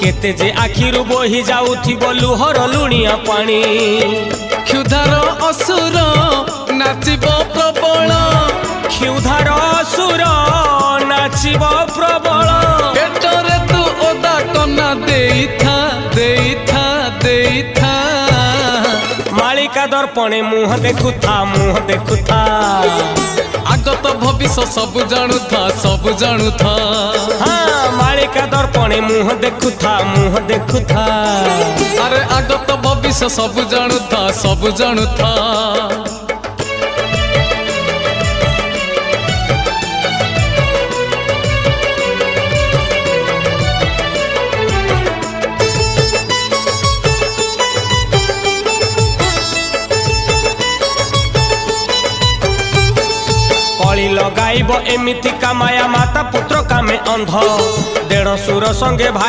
केते जे आखिरु बोही जाउथिबो लुहर लुणिया पानी क्षुधार असुर नाचिबो प्रबल क्षुधार असुर नाचिबो प्रबल पेटरे तू ओदा कना देइथा देइथा देइथा मालिका दर्पणे मुह देखुथा आगत भविष्य सब जानुथा हाँ मालिका दर्पणे मुह देखुथा अरे आगत भविष्य सब जानुथा कली लगाइब एमितिका माया माता पुत्र कामे अंध देढ़ सुर संगे भाई